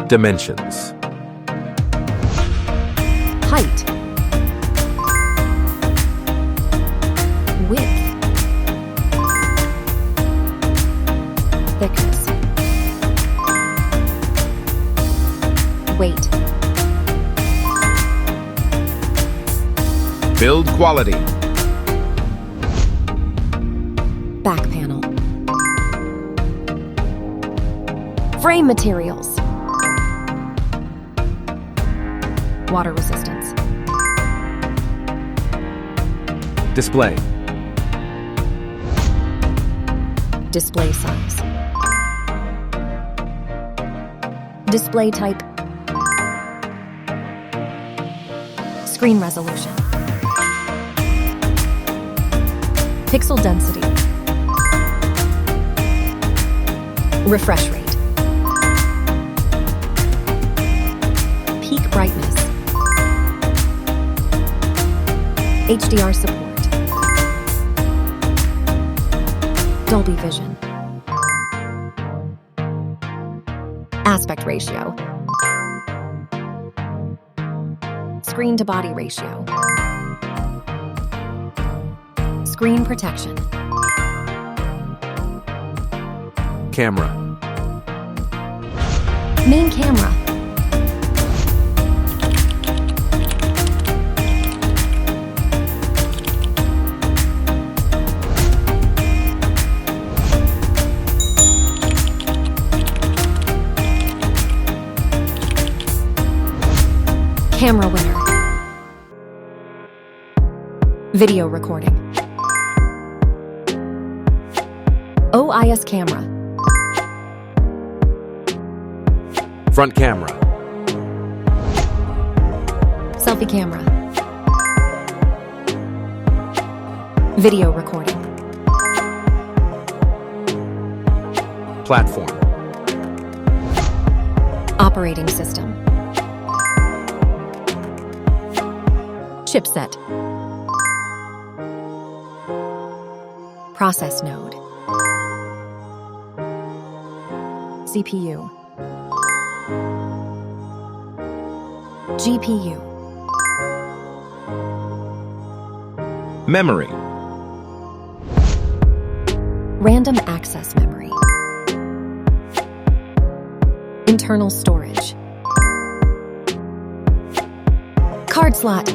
Dimensions. Height. Width. Thickness. Weight. Build quality. Back panel. Frame materials. Water resistance. Display. Display size. Display type. Screen resolution. Pixel density. Refresh rate. Peak brightness. HDR support. Dolby Vision. Aspect ratio. Screen to body ratio. Screen protection. Camera. Main camera. Camera winner. Video recording. OIS camera. Front camera. Selfie camera. Video recording. Platform. Operating system. Chipset. Process node. CPU. GPU. Memory. Random access memory. Internal storage. Card slot.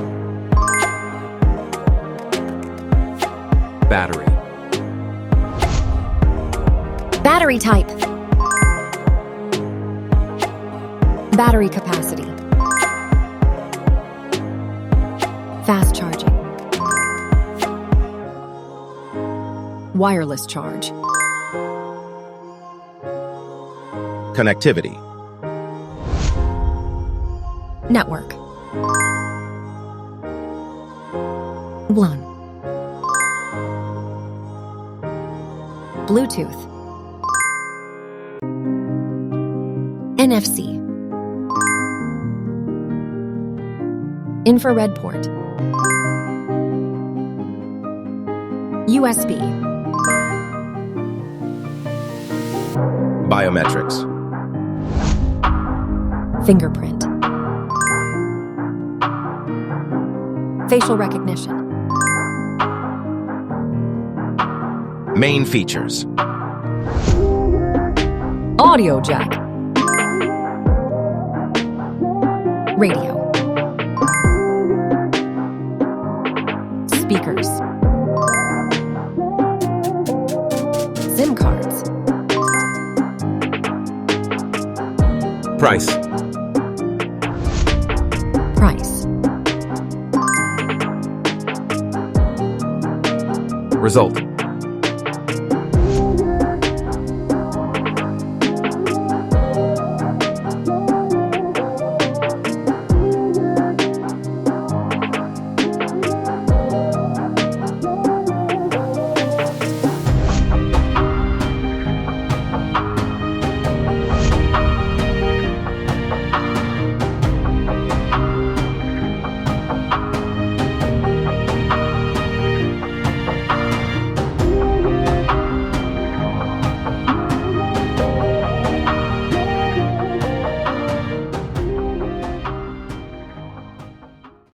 Battery. Battery type. Battery capacity. Fast charging. Wireless charge. Connectivity. Network. WLAN. Bluetooth. NFC. Infrared port. USB. Biometrics. Fingerprint. Facial recognition. Main features. Audio jack. Radio. Speakers. SIM cards. Price. Price. Result.